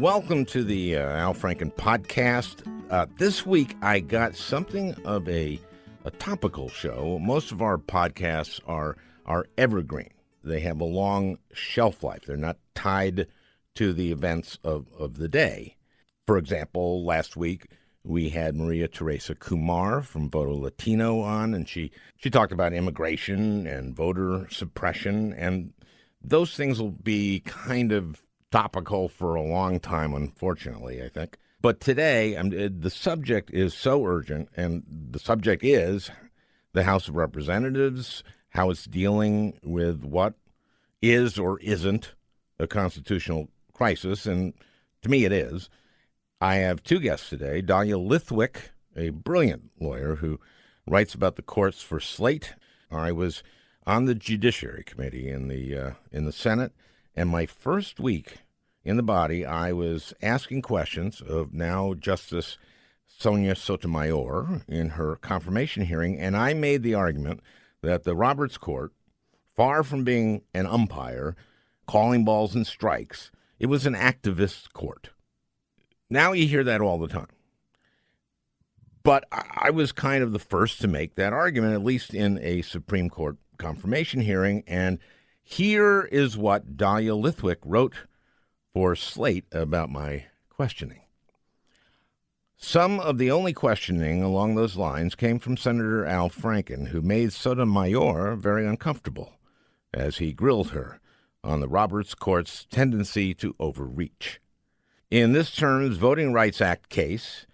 Welcome to the Al Franken podcast. This week, I got something of a topical show. Most of our podcasts are evergreen. They have a long shelf life. They're not tied to the events of the day. For example, last week, we had Maria Teresa Kumar from Voto Latino on, and she talked about immigration and voter suppression, and those things will be kind of topical for a long time, unfortunately, I think. But today, the subject is so urgent, and the subject is the House of Representatives, how it's dealing with what is or isn't a constitutional crisis, and to me it is. I have two guests today, Dahlia Lithwick, a brilliant lawyer who writes about the courts for Slate. I was on the Judiciary Committee in the Senate, and my first week in the body, I was asking questions of now Justice Sonia Sotomayor in her confirmation hearing, and I made the argument that the Roberts Court, far from being an umpire, calling balls and strikes, it was an activist court. Now you hear that all the time. But I was kind of the first to make that argument, at least in a Supreme Court confirmation hearing. And here is what Dahlia Lithwick wrote for Slate about my questioning. Some of the only questioning along those lines came from Senator Al Franken, who made Sotomayor very uncomfortable as he grilled her on the Roberts Court's tendency to overreach. In this term's Voting Rights Act case,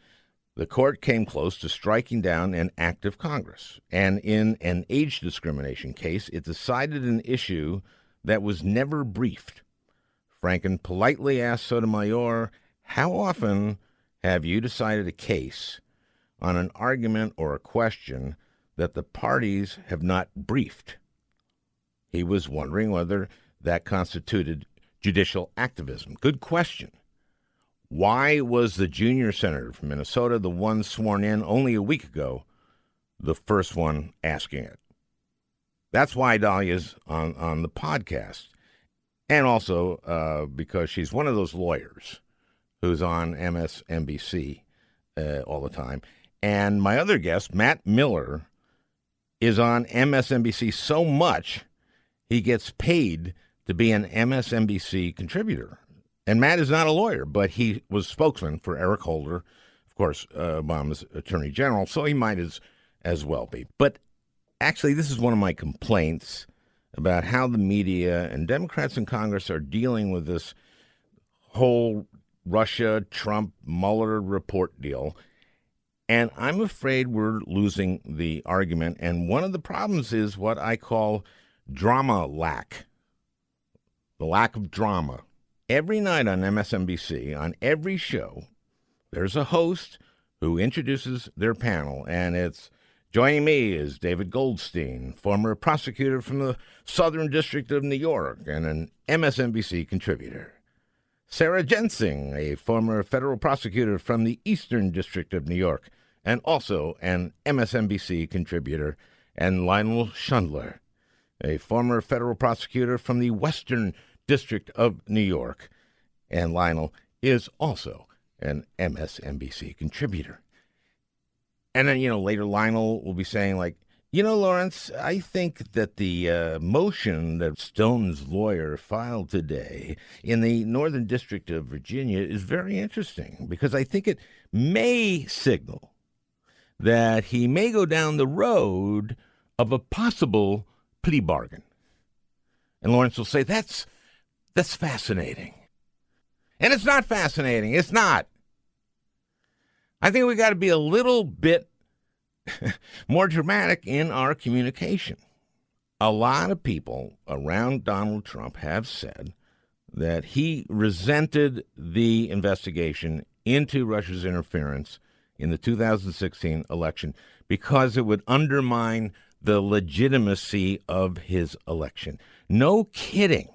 the court came close to striking down an act of Congress. And in an age discrimination case, it decided an issue that was never briefed. Franken politely asked Sotomayor, "How often have you decided a case on an argument or a question that the parties have not briefed?" He was wondering whether that constituted judicial activism. Good question. Why was the junior senator from Minnesota, the one sworn in only a week ago, the first one asking it? That's why Dahlia's on the podcast. And also because she's one of those lawyers who's on MSNBC all the time. And my other guest, Matt Miller, is on MSNBC so much he gets paid to be an MSNBC contributor. And Matt is not a lawyer, but he was spokesman for Eric Holder, of course, Obama's attorney general, so he might as well be. But actually, this is one of my complaints about how the media and Democrats in Congress are dealing with this whole Russia, Trump, Mueller report deal. And I'm afraid we're losing the argument. And one of the problems is what I call drama lack, the lack of drama. Every night on MSNBC, on every show, there's a host who introduces their panel, and it's joining me is David Goldstein, former prosecutor from the Southern District of New York and an MSNBC contributor. Sarah Jensing, a former federal prosecutor from the Eastern District of New York and also an MSNBC contributor. And Lionel Shundler, a former federal prosecutor from the Western District of New York, and Lionel is also an MSNBC contributor. And then, later Lionel will be saying, Lawrence, I think that the motion that Stone's lawyer filed today in the Northern District of Virginia is very interesting because I think it may signal that he may go down the road of a possible plea bargain. And Lawrence will say, that's fascinating. And it's not fascinating. It's not. I think we got to be a little bit more dramatic in our communication. A lot of people around Donald Trump have said that he resented the investigation into Russia's interference in the 2016 election because it would undermine the legitimacy of his election. No kidding.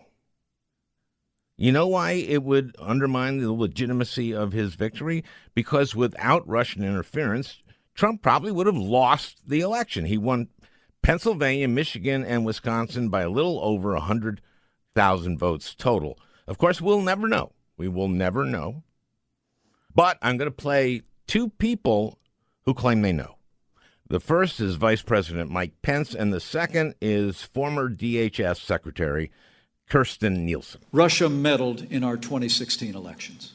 You know why it would undermine the legitimacy of his victory? Because without Russian interference, Trump probably would have lost the election. He won Pennsylvania, Michigan, and Wisconsin by a little over 100,000 votes total. Of course, we'll never know. We will never know. But I'm going to play two people who claim they know. The first is Vice President Mike Pence, and the second is former DHS Secretary Kirstjen Nielsen. Russia meddled in our 2016 elections.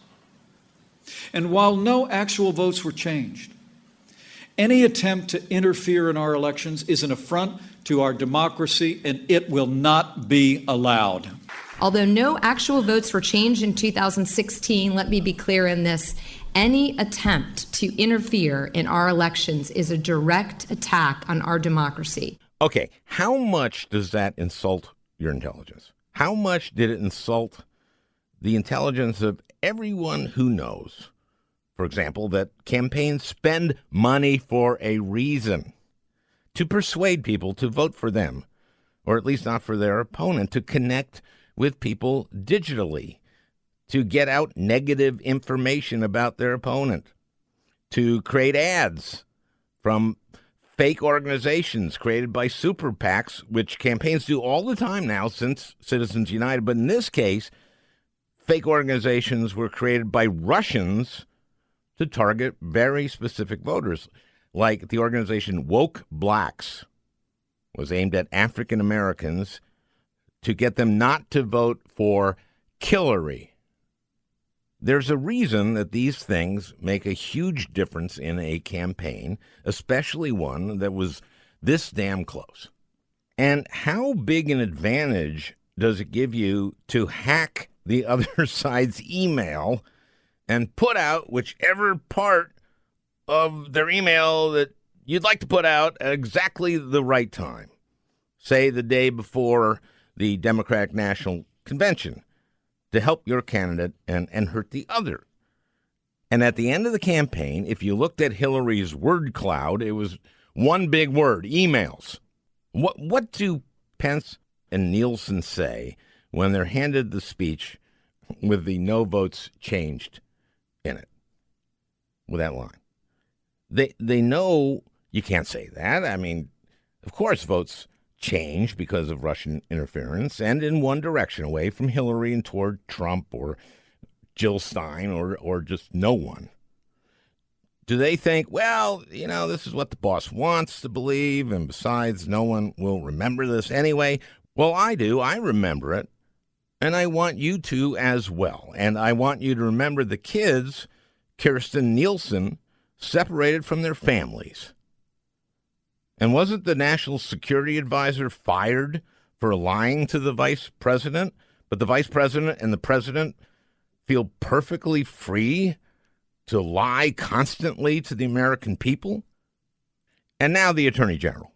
And while no actual votes were changed, any attempt to interfere in our elections is an affront to our democracy, and it will not be allowed. Although no actual votes were changed in 2016, let me be clear in this. Any attempt to interfere in our elections is a direct attack on our democracy. Okay, how much does that insult your intelligence? How much did it insult the intelligence of everyone who knows, for example, that campaigns spend money for a reason, to persuade people to vote for them, or at least not for their opponent, to connect with people digitally, to get out negative information about their opponent, to create ads from fake organizations created by super PACs, which campaigns do all the time now since Citizens United. But in this case, fake organizations were created by Russians to target very specific voters, like the organization Woke Blacks was aimed at African Americans to get them not to vote for Hillary. There's a reason that these things make a huge difference in a campaign, especially one that was this damn close. And how big an advantage does it give you to hack the other side's email and put out whichever part of their email that you'd like to put out at exactly the right time? Say the day before the Democratic National Convention, to help your candidate and hurt the other. And at the end of the campaign, if you looked at Hillary's word cloud, it was one big word: emails. What do Pence and Nielsen say when they're handed the speech with the no votes changed in it, with that line? They know you can't say that. I mean, of course votes change because of Russian interference, and in one direction, away from Hillary and toward Trump or Jill Stein or just no one. Do they think, well, this is what the boss wants to believe, and besides, no one will remember this anyway? Well, I do. I remember it, and I want you to as well. And I want you to remember the kids, Kirstjen Nielsen, separated from their families. And wasn't the national security advisor fired for lying to the vice president? But the vice president and the president feel perfectly free to lie constantly to the American people? And now the attorney general,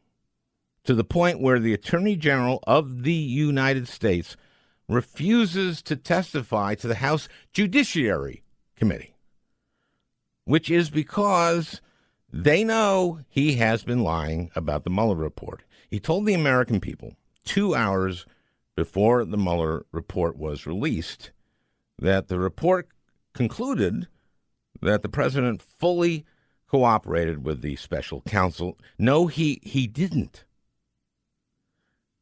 to the point where the attorney general of the United States refuses to testify to the House Judiciary Committee, which is because they know he has been lying about the Mueller report. He told the American people 2 hours before the Mueller report was released that the report concluded that the president fully cooperated with the special counsel. No, he didn't.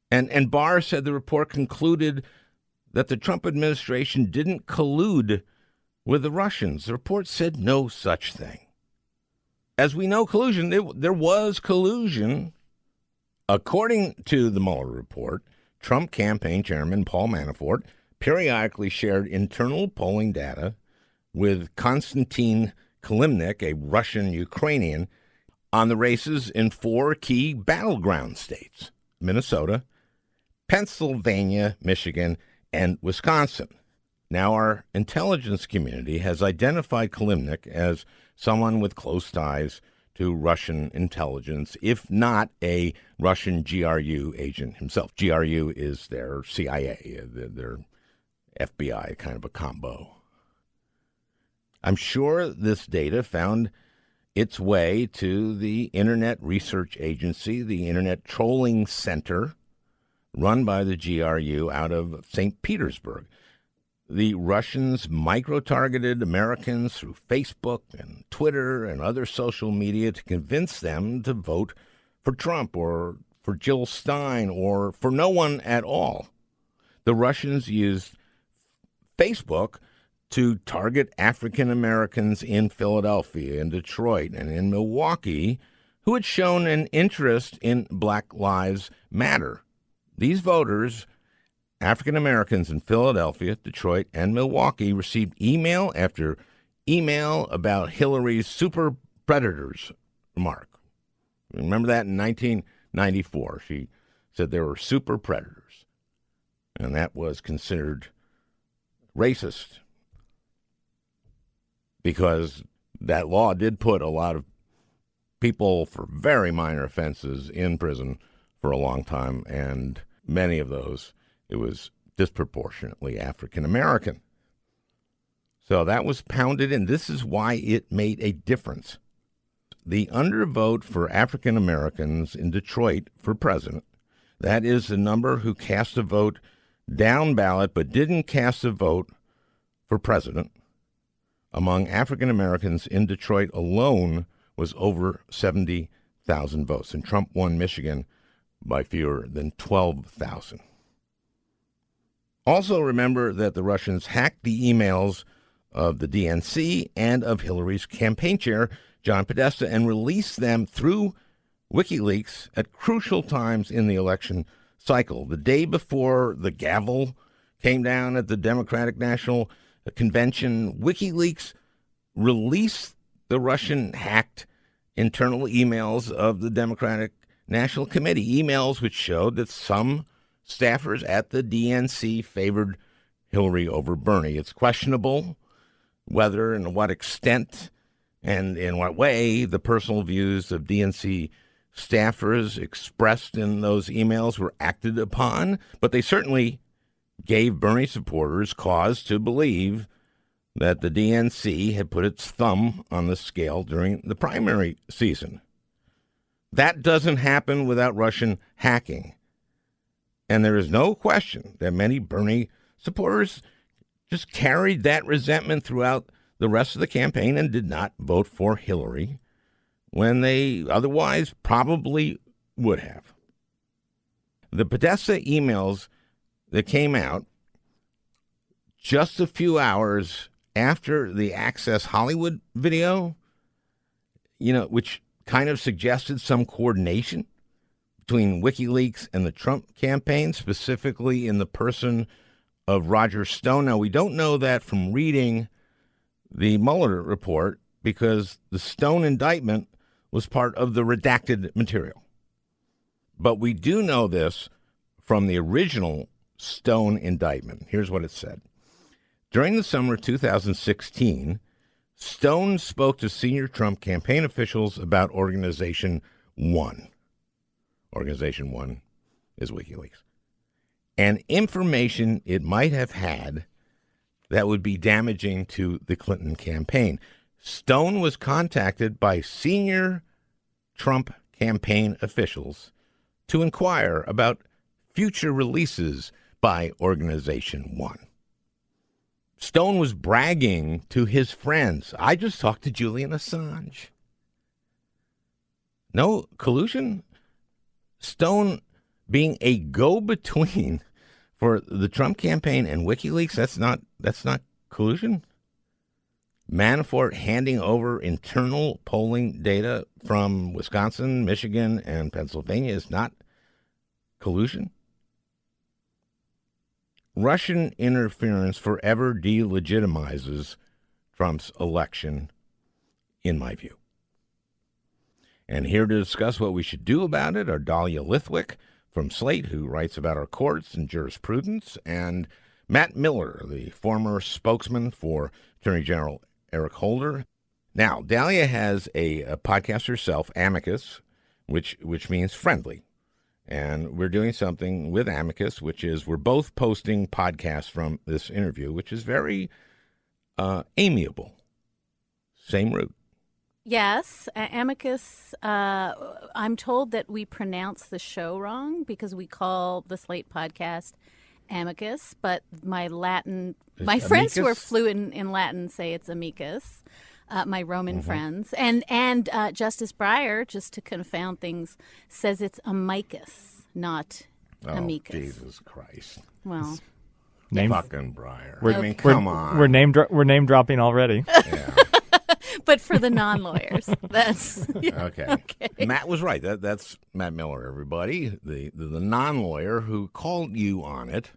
And Barr said the report concluded that the Trump administration didn't collude with the Russians. The report said no such thing. As we know, collusion, there was collusion. According to the Mueller report, Trump campaign chairman Paul Manafort periodically shared internal polling data with Konstantin Kilimnik, a Russian Ukrainian, on the races in 4 key battleground states: Minnesota, Pennsylvania, Michigan, and Wisconsin. Now, our intelligence community has identified Kilimnik as someone with close ties to Russian intelligence, if not a Russian GRU agent himself. GRU is their CIA, their FBI, kind of a combo. I'm sure this data found its way to the Internet Research Agency, the Internet Trolling Center, run by the GRU out of St. Petersburg. The Russians micro-targeted Americans through Facebook and Twitter and other social media to convince them to vote for Trump or for Jill Stein or for no one at all. The Russians used Facebook to target African Americans in Philadelphia, in Detroit, and in Milwaukee who had shown an interest in Black Lives Matter. These voters, African Americans in Philadelphia, Detroit, and Milwaukee, received email after email about Hillary's super predators remark. Remember that in 1994? She said there were super predators, and that was considered racist because that law did put a lot of people for very minor offenses in prison for a long time, and many of those, it was disproportionately African American. So that was pounded in. This is why it made a difference. The undervote for African Americans in Detroit for president, that is the number who cast a vote down ballot but didn't cast a vote for president, among African Americans in Detroit alone was over 70,000 votes. And Trump won Michigan by fewer than 12,000. Also remember that the Russians hacked the emails of the DNC and of Hillary's campaign chair, John Podesta, and released them through WikiLeaks at crucial times in the election cycle. The day before the gavel came down at the Democratic National Convention, WikiLeaks released the Russian hacked internal emails of the Democratic National Committee, emails which showed that some staffers at the DNC favored Hillary over Bernie. It's questionable whether and to what extent and in what way the personal views of DNC staffers expressed in those emails were acted upon, but they certainly gave Bernie supporters cause to believe that the DNC had put its thumb on the scale during the primary season. That doesn't happen without Russian hacking. And there is no question that many Bernie supporters just carried that resentment throughout the rest of the campaign and did not vote for Hillary when they otherwise probably would have. The Podesta emails that came out just a few hours after the Access Hollywood video, which kind of suggested some coordination between WikiLeaks and the Trump campaign, specifically in the person of Roger Stone. Now, we don't know that from reading the Mueller report because the Stone indictment was part of the redacted material. But we do know this from the original Stone indictment. Here's what it said. During the summer of 2016, Stone spoke to senior Trump campaign officials about Organization 1. Organization 1 is WikiLeaks. And information it might have had that would be damaging to the Clinton campaign. Stone was contacted by senior Trump campaign officials to inquire about future releases by Organization 1. Stone was bragging to his friends, I just talked to Julian Assange. No collusion? Stone being a go-between for the Trump campaign and WikiLeaks, that's not collusion? Manafort handing over internal polling data from Wisconsin, Michigan, and Pennsylvania is not collusion? Russian interference forever delegitimizes Trump's election, in my view. And here to discuss what we should do about it are Dahlia Lithwick from Slate, who writes about our courts and jurisprudence, and Matt Miller, the former spokesman for Attorney General Eric Holder. Now, Dahlia has a podcast herself, Amicus, which means friendly. And we're doing something with Amicus, which is we're both posting podcasts from this interview, which is very amiable. Same root. Yes, Amicus. I'm told that we pronounce the show wrong because we call the Slate podcast Amicus, but my friends who are fluent in Latin say it's amicus. My Roman friends and Justice Breyer, just to confound things, says it's amicus, not amicus. Jesus Christ! Well, Fucking Breyer. Come on. We're name dropping already. Yeah. But for the non-lawyers, that's Okay. Matt was right. That's Matt Miller, everybody, the non-lawyer who called you on it.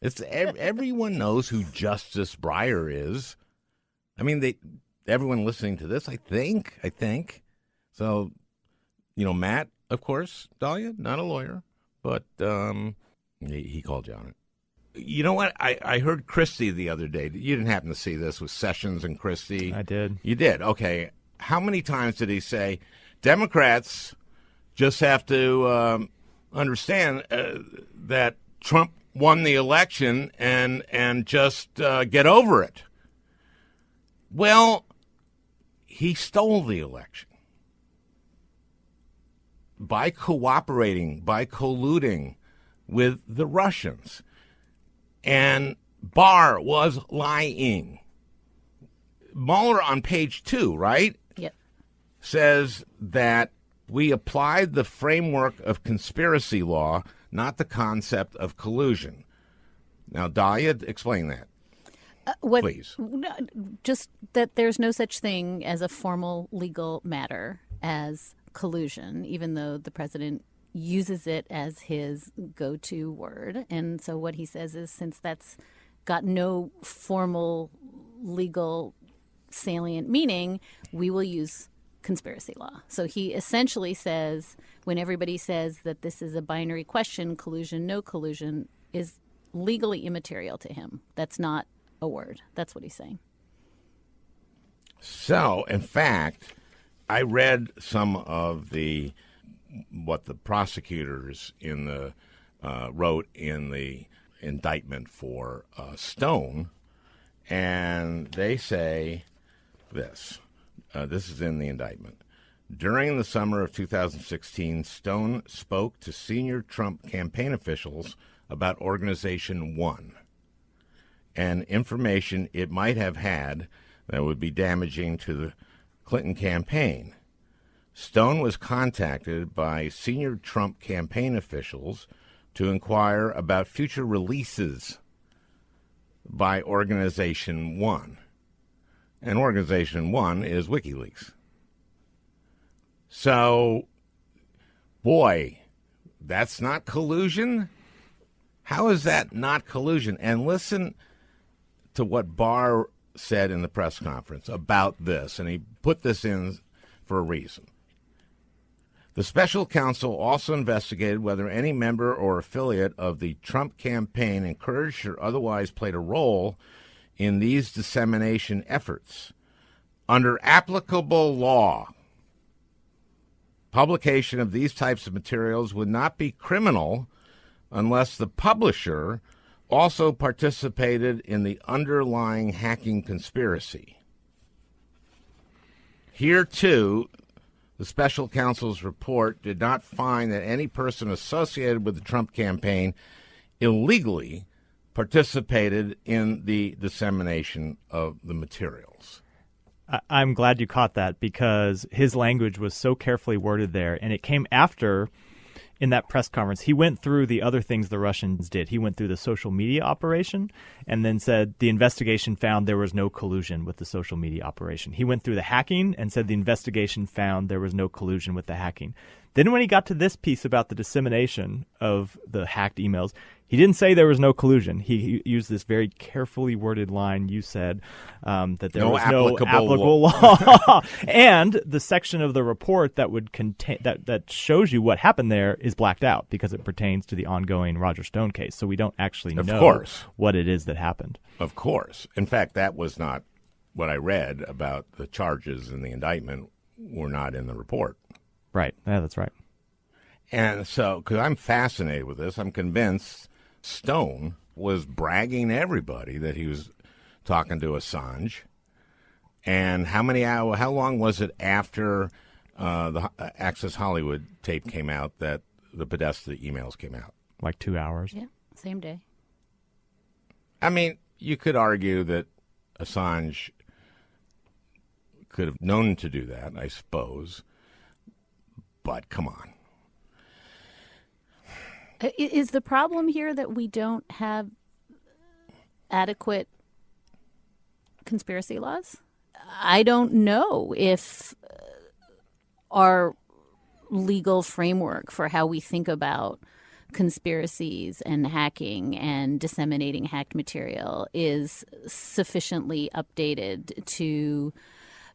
It's everyone knows who Justice Breyer is. I mean, everyone listening to this, I think. So, Matt, of course, Dahlia, not a lawyer, but he called you on it. You know what? I heard Christie the other day. You didn't happen to see this with Sessions and Christie? I did. You did? Okay. How many times did he say, Democrats just have to understand that Trump won the election and just get over it? Well, he stole the election by cooperating, by colluding with the Russians. And Barr was lying. Mueller on page 2, right? Yep. Says that we applied the framework of conspiracy law, not the concept of collusion. Now, Dahlia, explain that. Please. Just that there's no such thing as a formal legal matter as collusion, even though the president uses it as his go-to word. And so what he says is, since that's got no formal legal salient meaning, we will use conspiracy law. So he essentially says, when everybody says that this is a binary question, collusion, no collusion, is legally immaterial to him. That's not a word. That's what he's saying. So, in fact, I read some of what the prosecutors wrote in the indictment for Stone, and they say this. This is in the indictment. During the summer of 2016, Stone spoke to senior Trump campaign officials about Organization 1 and information it might have had that would be damaging to the Clinton campaign. Stone was contacted by senior Trump campaign officials to inquire about future releases by Organization 1. And Organization 1 is WikiLeaks. So, boy, that's not collusion? How is that not collusion? And listen to what Barr said in the press conference about this, and he put this in for a reason. The special counsel also investigated whether any member or affiliate of the Trump campaign encouraged or otherwise played a role in these dissemination efforts. Under applicable law, publication of these types of materials would not be criminal unless the publisher also participated in the underlying hacking conspiracy. Here, too, the special counsel's report did not find that any person associated with the Trump campaign illegally participated in the dissemination of the materials. I'm glad you caught that, because his language was so carefully worded there, and it came after, in that press conference, he went through the other things the Russians did. He went through the social media operation and then said the investigation found there was no collusion with the social media operation. He went through the hacking and said the investigation found there was no collusion with the hacking. Then when he got to this piece about the dissemination of the hacked emails, he didn't say there was no collusion. He used this very carefully worded line. You said that there was no applicable law. And the section of the report that would contain that shows you what happened there is blacked out because it pertains to the ongoing Roger Stone case. So we don't actually know what it is that happened. Of course. In fact, that was not what I read about the charges in the indictment were not in the report. Right. Yeah, that's right. And so, because I'm fascinated with this, I'm convinced Stone was bragging to everybody that he was talking to Assange. And how long was it after the Access Hollywood tape came out that the Podesta emails came out? Like 2 hours. Yeah, same day. I mean, you could argue that Assange could have known to do that, I suppose. But come on. Is the problem here that we don't have adequate conspiracy laws. I don't know if our legal framework for how we think about conspiracies and hacking and disseminating hacked material is sufficiently updated to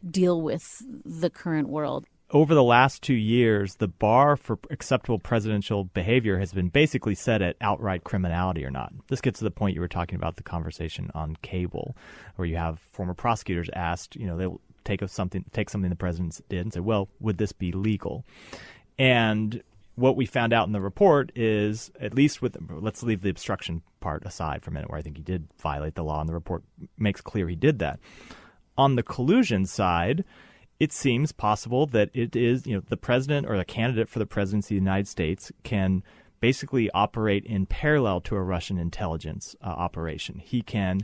deal with the current world. Over the last 2 years, the bar for acceptable presidential behavior has been basically set at outright criminality or not. This gets to the point you were talking about, the conversation on cable, where you have former prosecutors asked, they'll take something the president did and say, well, would this be legal? And what we found out in the report is, at least let's leave the obstruction part aside for a minute, where I think he did violate the law, and the report makes clear he did that. On the collusion side, it seems possible that it is, the president or the candidate for the presidency of the United States can basically operate in parallel to a Russian intelligence operation. He can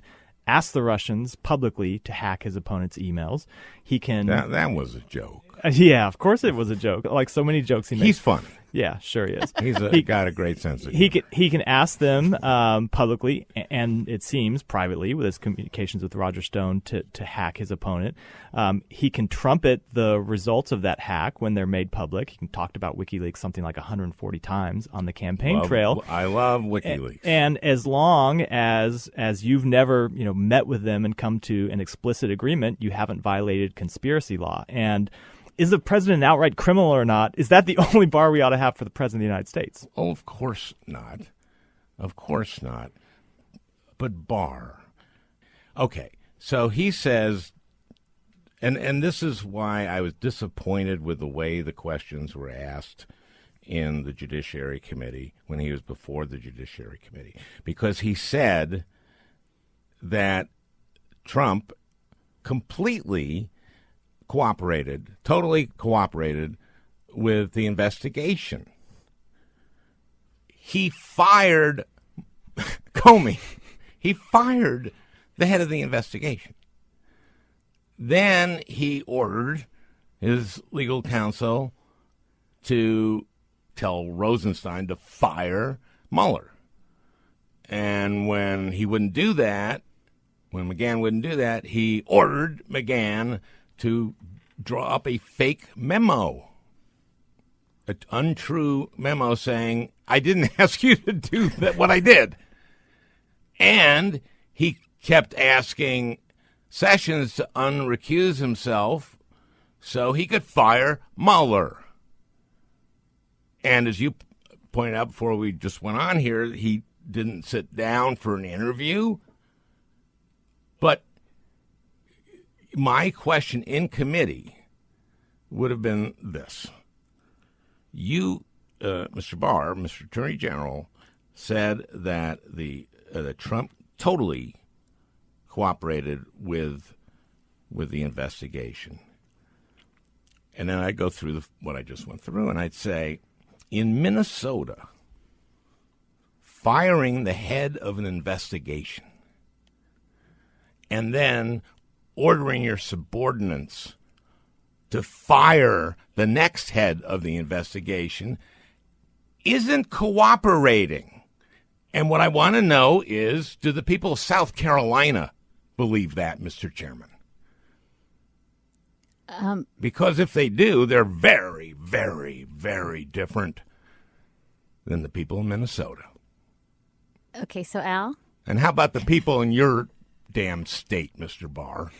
ask the Russians publicly to hack his opponent's emails. He can. That was a joke. Yeah, of course it was a joke. Like so many jokes he makes. He's funny. Yeah, sure he is. He's got a great sense of humor. He can ask them publicly, and it seems privately, with his communications with Roger Stone, to hack his opponent. He can trumpet the results of that hack when they're made public. He can talk about WikiLeaks something like 140 times on the campaign trail. I love WikiLeaks. And as long as you've never met with them and come to an explicit agreement, you haven't violated conspiracy law. And is the president an outright criminal or not? Is that the only bar we ought to have for the president of the United States? Oh, of course not. Of course not. But bar. Okay, so he says, and this is why I was disappointed with the way the questions were asked in the Judiciary Committee when he was before the Judiciary Committee, because he said that Trump completely totally cooperated with the investigation. He fired Comey. He fired the head of the investigation. Then he ordered his legal counsel to tell Rosenstein to fire Mueller. And when he wouldn't do that, when McGahn wouldn't do that, he ordered McGahn to draw up a fake memo, an untrue memo saying, I didn't ask you to do that, what I did. And he kept asking Sessions to unrecuse himself so he could fire Mueller. And as you pointed out before we just went on here, he didn't sit down for an interview. But my question in committee would have been this. You, Mr. Barr, Mr. Attorney General, said that that Trump totally cooperated with the investigation. And then I'd go through what I just went through, and I'd say, in Minnesota, firing the head of an investigation and then ordering your subordinates to fire the next head of the investigation isn't cooperating. And what I want to know is, do the people of South Carolina believe that, Mr. Chairman? Because if they do, they're very, very, very different than the people in Minnesota. Okay, so Al? And how about the people in your damn state, Mr. Barr?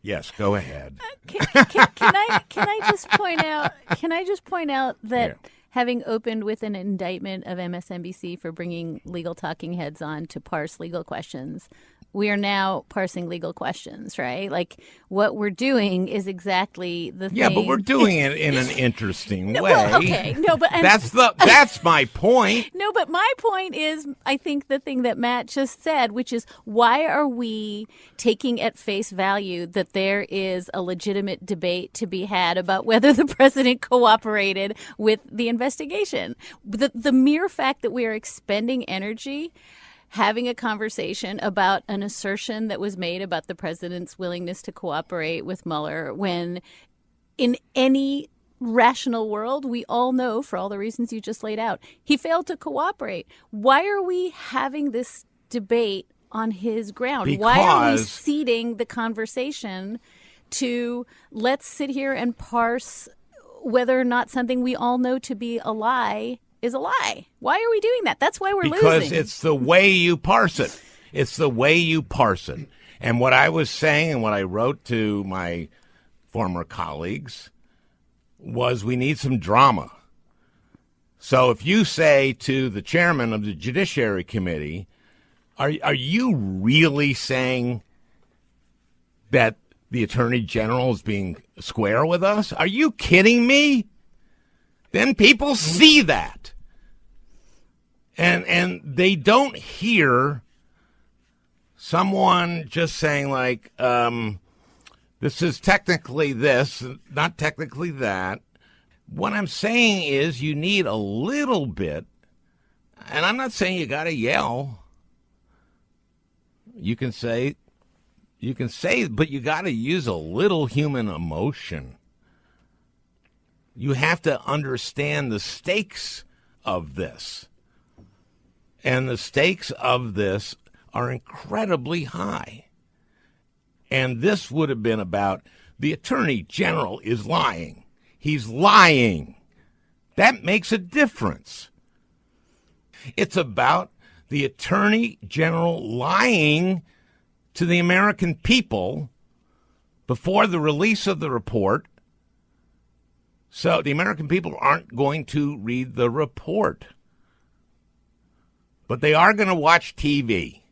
Yes, go ahead. Can I just point out? Can I just point out that having opened with an indictment of MSNBC for bringing legal talking heads on to parse legal questions, we are now parsing legal questions, right? Like, what we're doing is exactly the thing. Yeah, but we're doing it in an interesting way. Well, okay, no, but that's my point. No, but my point is, I think the thing that Matt just said, which is, why are we taking at face value that there is a legitimate debate to be had about whether the president cooperated with the investigation? The mere fact that we are expending energy having a conversation about an assertion that was made about the president's willingness to cooperate with Mueller, when in any rational world, we all know, for all the reasons you just laid out, he failed to cooperate. Why are we having this debate on his ground? Because why are we ceding the conversation to let's sit here and parse whether or not something we all know to be a lie is a lie? Why are we doing that? That's why we're losing. Because it's the way you parse it. It's the way you parse it. And what I was saying and what I wrote to my former colleagues was we need some drama. So if you say to the chairman of the Judiciary Committee, are you really saying that the Attorney General is being square with us? Are you kidding me? Then people see that. And they don't hear someone just saying like, this is technically this, not technically that. What I'm saying is you need a little bit, and I'm not saying you got to yell. You can say, but you got to use a little human emotion. You have to understand the stakes of this. And the stakes of this are incredibly high. And this would have been about the Attorney General is lying. He's lying. That makes a difference. It's about the Attorney General lying to the American people before the release of the report. So the American people aren't going to read the report. But they are going to watch TV.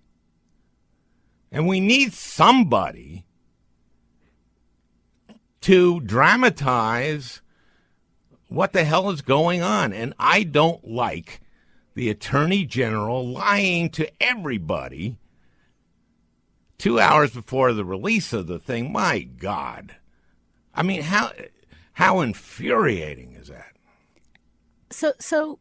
And we need somebody to dramatize what the hell is going on. And I don't like the Attorney General lying to everybody 2 hours before the release of the thing. My God. I mean, how infuriating is that? So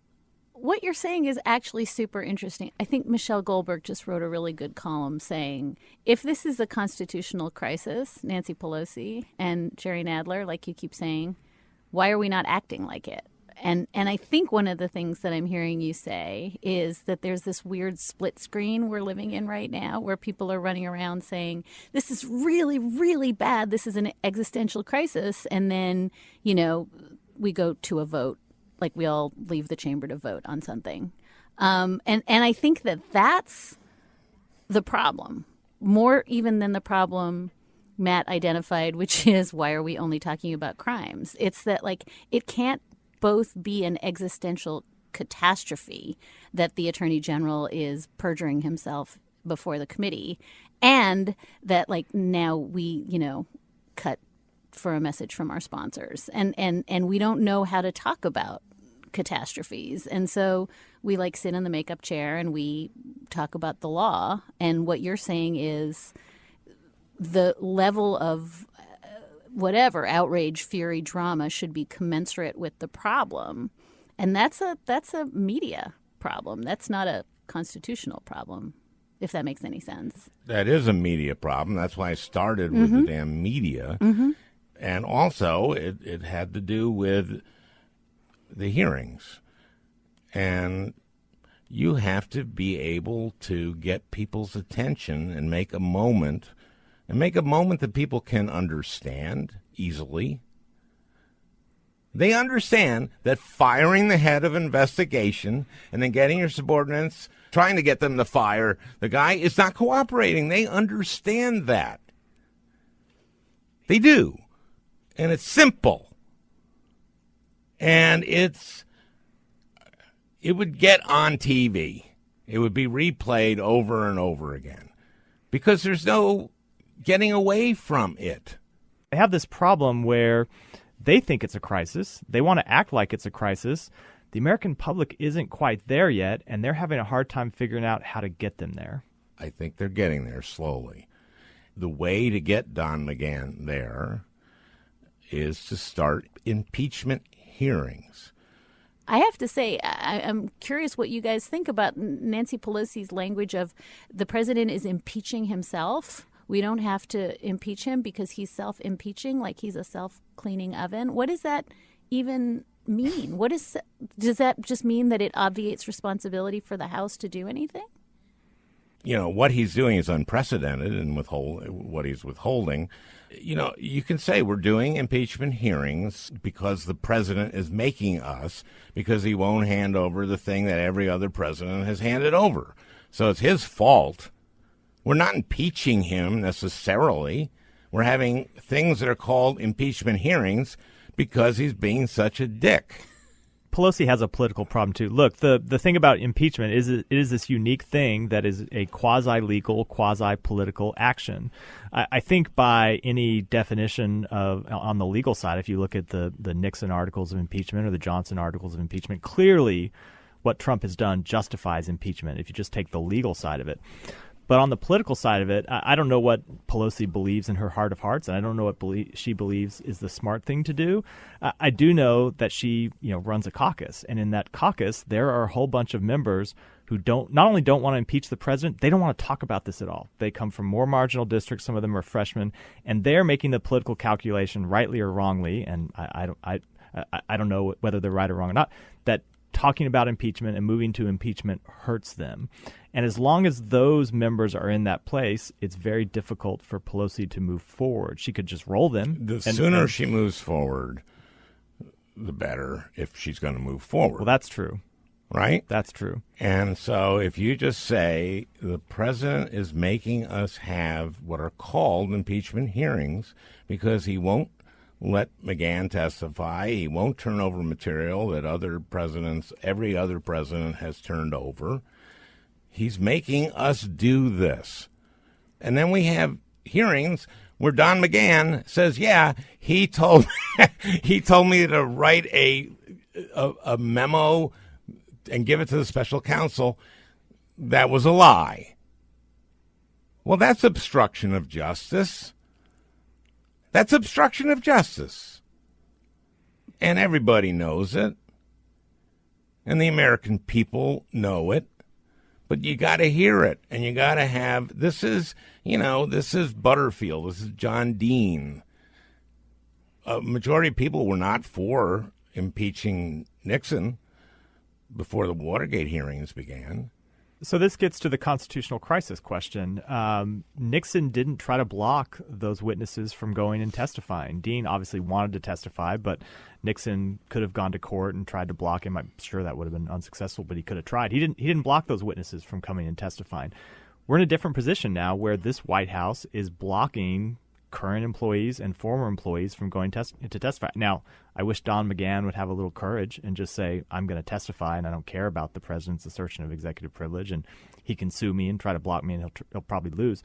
what you're saying is actually super interesting. I think Michelle Goldberg just wrote a really good column saying, if this is a constitutional crisis, Nancy Pelosi and Jerry Nadler, like you keep saying, why are we not acting like it? And I think one of the things that I'm hearing you say is that there's this weird split screen we're living in right now where people are running around saying, this is really, really bad. This is an existential crisis. And then, you know, we go to a vote, like we all leave the chamber to vote on something. And I think that that's the problem, more even than the problem Matt identified, which is why are we only talking about crimes? It's that, like, it can't both be an existential catastrophe that the Attorney General is perjuring himself before the committee, and that, like, now we, you know, cut for a message from our sponsors. And we don't know how to talk about catastrophes. And so we, like, sit in the makeup chair and we talk about the law. And what you're saying is the level of whatever outrage, fury, drama should be commensurate with the problem. And that's a media problem. That's not a constitutional problem, if that makes any sense. That is a media problem. That's why I started with the damn media. Mm-hmm. And also it had to do with the hearings. And you have to be able to get people's attention and make a moment that people can understand easily. They understand that firing the head of investigation and then getting your subordinates, trying to get them to fire the guy is not cooperating. They understand that. They do. And it's simple. And it would get on TV. It would be replayed over and over again because there's no getting away from it. They have this problem where they think it's a crisis. They want to act like it's a crisis. The American public isn't quite there yet, and they're having a hard time figuring out how to get them there. I think they're getting there slowly. The way to get done again there is to start impeachment hearings. I have to say, I'm curious what you guys think about Nancy Pelosi's language of the president is impeaching himself. We don't have to impeach him because he's self-impeaching, like he's a self-cleaning oven. What does that even mean? Does that just mean that it obviates responsibility for the House to do anything? what he's doing is unprecedented and what he's withholding. You can say we're doing impeachment hearings because the president is making us, because he won't hand over the thing that every other president has handed over. So it's his fault. We're not impeaching him necessarily. We're having things that are called impeachment hearings because he's being such a dick. Pelosi has a political problem, too. Look, the thing about impeachment is it is this unique thing that is a quasi-legal, quasi-political action. I think by any definition on the legal side, if you look at the Nixon articles of impeachment or the Johnson articles of impeachment, clearly what Trump has done justifies impeachment if you just take the legal side of it. But on the political side of it, I don't know what Pelosi believes in her heart of hearts, and I don't know what she believes is the smart thing to do. I do know that she, runs a caucus, and in that caucus, there are a whole bunch of members who not only don't want to impeach the president, they don't want to talk about this at all. They come from more marginal districts. Some of them are freshmen, and they're making the political calculation, rightly or wrongly, and I don't know whether they're right or wrong or not, that talking about impeachment and moving to impeachment hurts them. And as long as those members are in that place, it's very difficult for Pelosi to move forward. She could just roll them. The sooner she moves forward, the better, if she's going to move forward. Well, that's true. Right? That's true. And so if you just say the president is making us have what are called impeachment hearings because he won't let McGahn testify, he won't turn over material that every other president has turned over. He's making us do this. And then we have hearings where Don McGahn says, yeah, he told me to write a memo and give it to the special counsel. That was a lie. Well, that's obstruction of justice. That's obstruction of justice. And everybody knows it. And the American people know it. But you got to hear it, and you got to have, this is Butterfield, this is John Dean. A majority of people were not for impeaching Nixon before the Watergate hearings began. So this gets to the constitutional crisis question. Nixon didn't try to block those witnesses from going and testifying. Dean obviously wanted to testify, but Nixon could have gone to court and tried to block him. I'm sure that would have been unsuccessful, but he could have tried. He didn't block those witnesses from coming and testifying. We're in a different position now where this White House is blocking current employees and former employees from going to testify. Now, I wish Don McGahn would have a little courage and just say, I'm going to testify and I don't care about the president's assertion of executive privilege, and he can sue me and try to block me and he'll probably lose.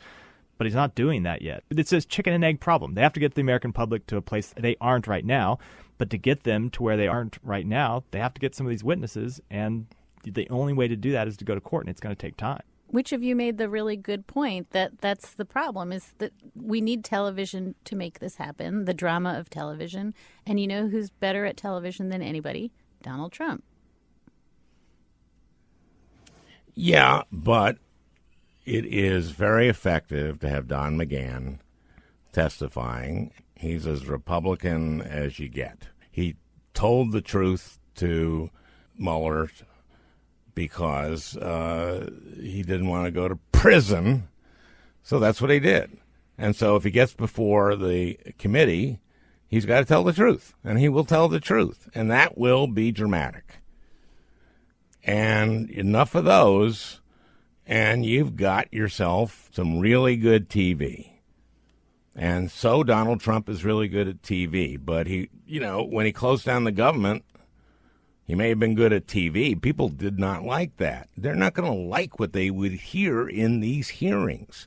But he's not doing that yet. It's a chicken and egg problem. They have to get the American public to a place they aren't right now, but to get them to where they aren't right now, they have to get some of these witnesses, and the only way to do that is to go to court, and it's going to take time. Which of you made the really good point that that's the problem, is that we need television to make this happen, the drama of television. And you know who's better at television than anybody? Donald Trump. Yeah, but it is very effective to have Don McGahn testifying. He's as Republican as you get. He told the truth to Mueller because he didn't want to go to prison, so that's what he did. And so if he gets before the committee, he's got to tell the truth, and he will tell the truth, and that will be dramatic. And enough of those, and you've got yourself some really good TV. And so Donald Trump is really good at TV, but he, when he closed down the government, he may have been good at TV. People did not like that. They're not going to like what they would hear in these hearings.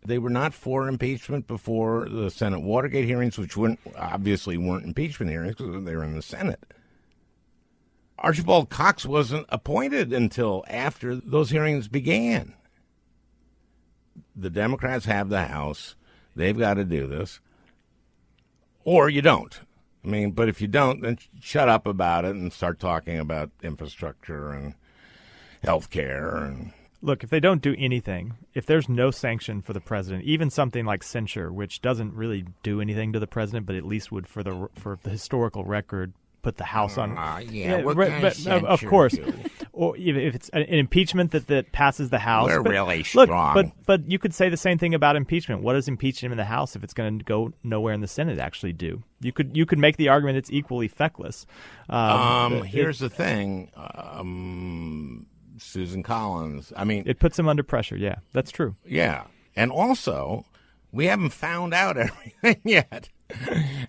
They were not for impeachment before the Senate Watergate hearings, which obviously weren't impeachment hearings because they were in the Senate. Archibald Cox wasn't appointed until after those hearings began. The Democrats have the House. They've got to do this. Or you don't. But if you don't, then shut up about it and start talking about infrastructure and health care. And look, if they don't do anything, if there's no sanction for the president, even something like censure, which doesn't really do anything to the president, but at least would, for the historical record, put the House on. What can of course. do? or if it's an impeachment that passes the House. We're really strong. But you could say the same thing about impeachment. What does impeaching him in the House, if it's going to go nowhere in the Senate, actually do? You could make the argument it's equally feckless. Here's the thing. Susan Collins. I mean, it puts him under pressure. Yeah, that's true. Yeah. And also, we haven't found out everything yet.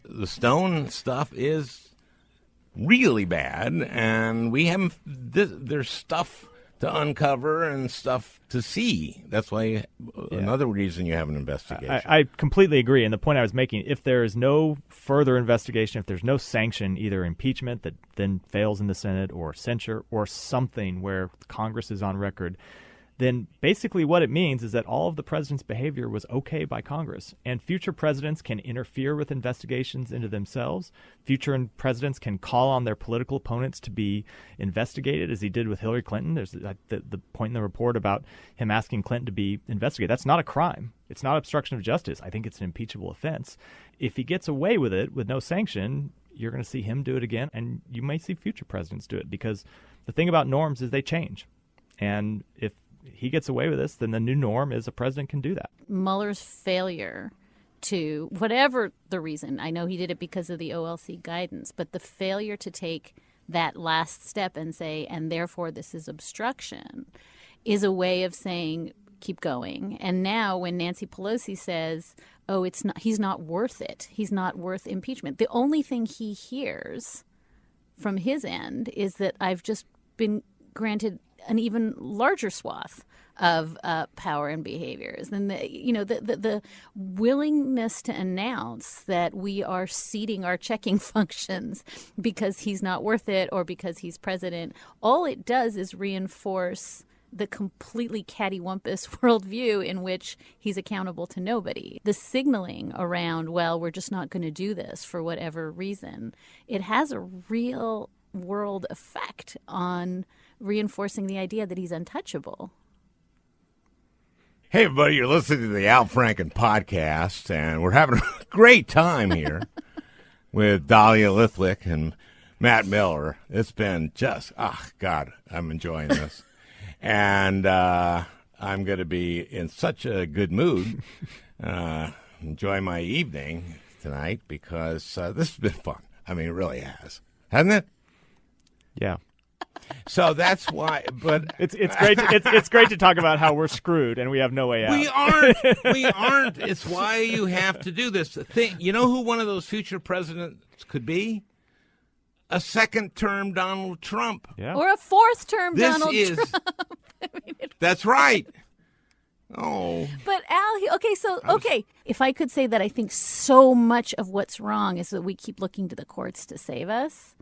The Stone stuff is really bad, and we haven't. There's stuff to uncover and stuff to see. That's why another reason you have an investigation. I completely agree. And the point I was making, if there is no further investigation, if there's no sanction, either impeachment that then fails in the Senate or censure or something where Congress is on record, then basically what it means is that all of the president's behavior was okay by Congress. And future presidents can interfere with investigations into themselves. Future presidents can call on their political opponents to be investigated, as he did with Hillary Clinton. There's the point in the report about him asking Clinton to be investigated. That's not a crime. It's not obstruction of justice. I think it's an impeachable offense. If he gets away with it with no sanction, you're going to see him do it again, and you may see future presidents do it, because the thing about norms is they change. And if he gets away with this, then the new norm is a president can do that. Mueller's failure to, whatever the reason, I know he did it because of the OLC guidance, but the failure to take that last step and say, and therefore this is obstruction, is a way of saying, keep going. And now when Nancy Pelosi says, oh, he's not worth it, he's not worth impeachment, the only thing he hears from his end is that I've just been granted an even larger swath of power and behaviors. And the willingness to announce that we are ceding our checking functions because he's not worth it or because he's president, all it does is reinforce the completely cattywampus worldview in which he's accountable to nobody. The signaling around, well, we're just not going to do this for whatever reason, it has a real world effect on reinforcing the idea that he's untouchable. Hey, everybody, you're listening to the Al Franken podcast, and we're having a great time here with Dahlia Lithwick and Matt Miller. It's been just, God, I'm enjoying this. And I'm going to be in such a good mood, enjoy my evening tonight, because this has been fun. I mean, it really has. Hasn't it? Yeah. So that's why, but it's great. It's great to talk about how we're screwed and we have no way out. We aren't. It's why you have to do this thing. You know who one of those future presidents could be? A second-term Donald Trump, or a fourth-term Donald Trump. That's right. Oh, but Al, if I could say that I think so much of what's wrong is that we keep looking to the courts to save us.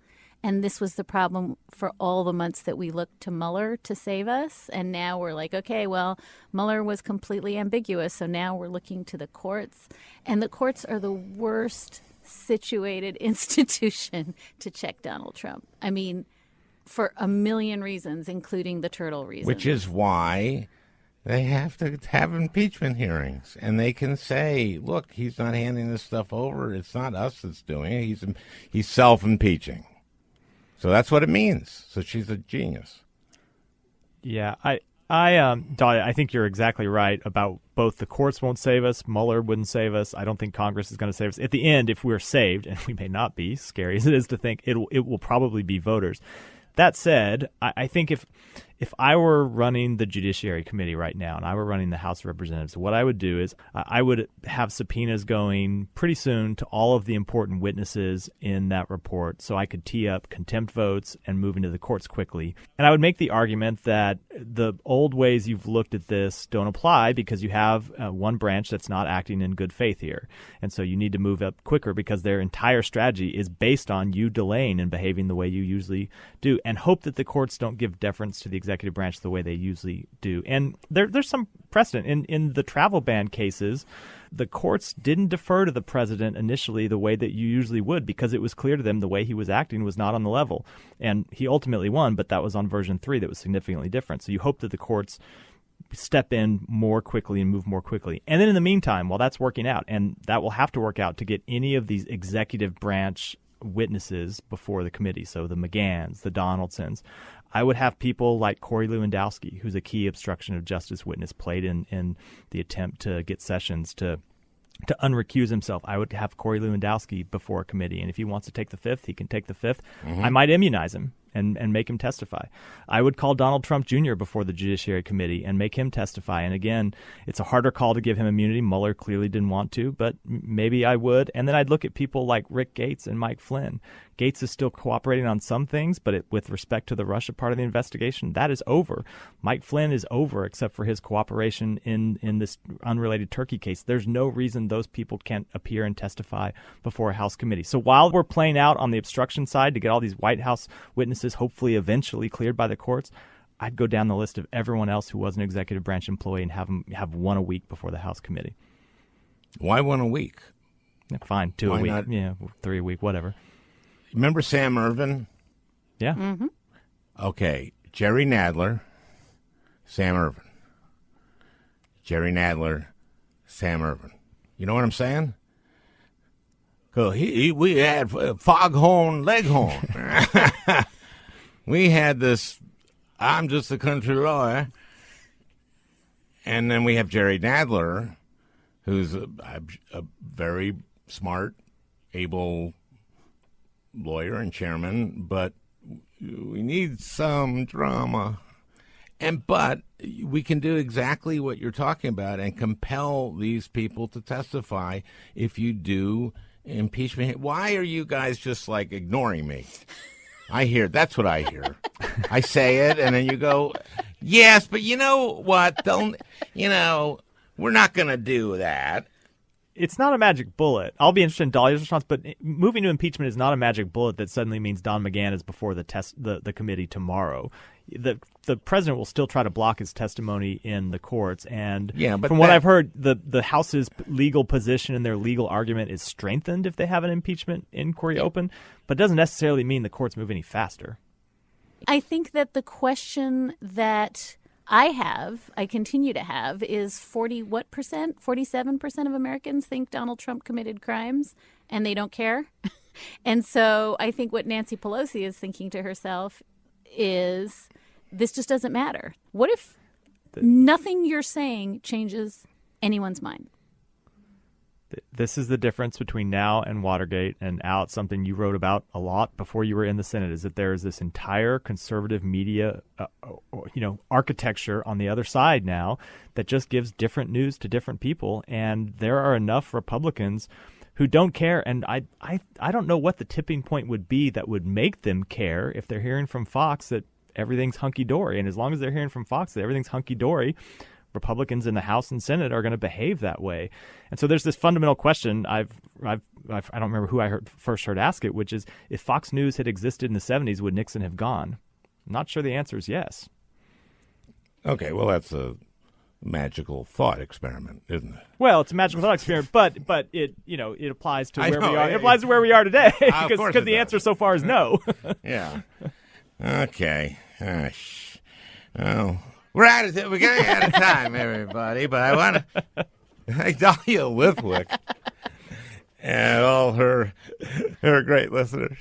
And this was the problem for all the months that we looked to Mueller to save us. And now we're like, okay, well, Mueller was completely ambiguous. So now we're looking to the courts. And the courts are the worst situated institution to check Donald Trump. I mean, for a million reasons, including the turtle reason. Which is why they have to have impeachment hearings. And they can say, look, he's not handing this stuff over. It's not us that's doing it. He's self-impeaching. So that's what it means. So she's a genius. Yeah, Dahlia, I think you're exactly right about both the courts won't save us, Mueller wouldn't save us. I don't think Congress is going to save us. At the end, if we're saved, and we may not be, scary as it is to think, it will probably be voters. That said, I think if I were running the Judiciary Committee right now and I were running the House of Representatives, what I would do is I would have subpoenas going pretty soon to all of the important witnesses in that report so I could tee up contempt votes and move into the courts quickly. And I would make the argument that the old ways you've looked at this don't apply because you have one branch that's not acting in good faith here. And so you need to move up quicker because their entire strategy is based on you delaying and behaving the way you usually do, and hope that the courts don't give deference to the executive branch the way they usually do. And there's some precedent. In the travel ban cases, the courts didn't defer to the president initially the way that you usually would because it was clear to them the way he was acting was not on the level. And he ultimately won, but that was on version 3 that was significantly different. So you hope that the courts step in more quickly and move more quickly. And then in the meantime, while that's working out, and that will have to work out to get any of these executive branch witnesses before the committee, so the McGahns, the Donaldsons, I would have people like Corey Lewandowski, who's a key obstruction of justice witness, played in the attempt to get Sessions to unrecuse himself. I would have Corey Lewandowski before a committee, and if he wants to take the fifth, he can take the fifth. I might immunize him and make him testify. I would call Donald Trump Jr. before the Judiciary Committee and make him testify. And again, it's a harder call to give him immunity. Mueller clearly didn't want to, but maybe I would. And then I'd look at people like Rick Gates and Mike Flynn. Gates is still cooperating on some things, but with respect to the Russia part of the investigation, that is over. Mike Flynn is over, except for his cooperation in this unrelated Turkey case. There's no reason those people can't appear and testify before a House committee. So while we're playing out on the obstruction side to get all these White House witnesses hopefully eventually cleared by the courts, I'd go down the list of everyone else who was an executive branch employee and have them have one a week before the House committee. Why one a week? Yeah, fine, two Why a week, not? Yeah, 3 a week, whatever. Remember Sam Ervin? Yeah. Mm-hmm. Okay, Jerry Nadler, Sam Ervin. Jerry Nadler, Sam Ervin. You know what I'm saying? We had Foghorn Leghorn. We had this, I'm just a country lawyer. And then we have Jerry Nadler, who's a very smart, able lawyer and chairman, but we need some drama. But we can do exactly what you're talking about and compel these people to testify if you do impeachment. Why are you guys just like ignoring me? That's what I hear. I say it, and then you go, yes, but you know what? We're not going to do that. It's not a magic bullet. I'll be interested in Dahlia's response, but moving to impeachment is not a magic bullet that suddenly means Don McGahn is before the committee tomorrow. The president will still try to block his testimony in the courts, and from what I've heard, the House's legal position and their legal argument is strengthened if they have an impeachment inquiry open, but it doesn't necessarily mean the courts move any faster. I think that the question that I continue to have is 47% of Americans think Donald Trump committed crimes and they don't care. And so I think what Nancy Pelosi is thinking to herself is this just doesn't matter. What if nothing you're saying changes anyone's mind? This is the difference between now and Watergate, and Al, it's something you wrote about a lot before you were in the Senate, is that there is this entire conservative media architecture on the other side now that just gives different news to different people, and there are enough Republicans who don't care, and I don't know what the tipping point would be that would make them care if they're hearing from Fox that everything's hunky-dory, and as long as they're hearing from Fox that everything's hunky-dory, Republicans in the House and Senate are going to behave that way. And so there's this fundamental question. I don't remember who I first heard ask it, which is, if Fox News had existed in the 70s, would Nixon have gone? I'm not sure the answer is yes. Okay, well, that's a magical thought experiment, isn't it? Well, it's a magical thought experiment, but it applies to where we are. It applies to where we are today, because the answer so far is no. Yeah. Okay. Well, we're getting out of time, everybody. But I want to thank Dahlia Lithwick and all her great listeners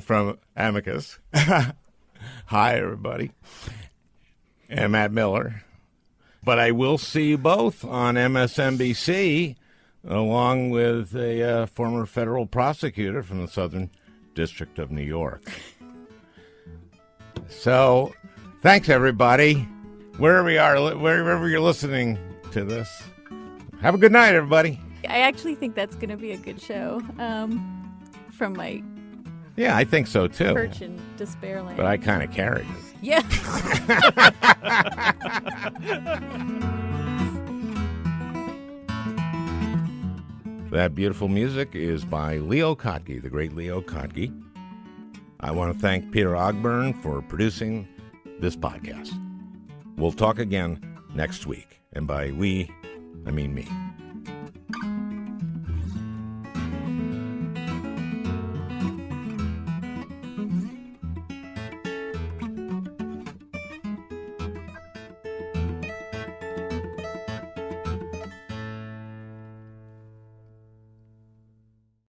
from Amicus. Hi, everybody. And Matt Miller. But I will see you both on MSNBC, along with a former federal prosecutor from the Southern District of New York. So, thanks, everybody. Wherever you're listening to this. Have a good night, everybody. I actually think that's going to be a good show from my I think so, too. perch in Despairland. But I kind of carried it. Yeah. That beautiful music is by Leo Kottke, the great Leo Kottke. I want to thank Peter Ogburn for producing this podcast. We'll talk again next week. And by we, I mean me.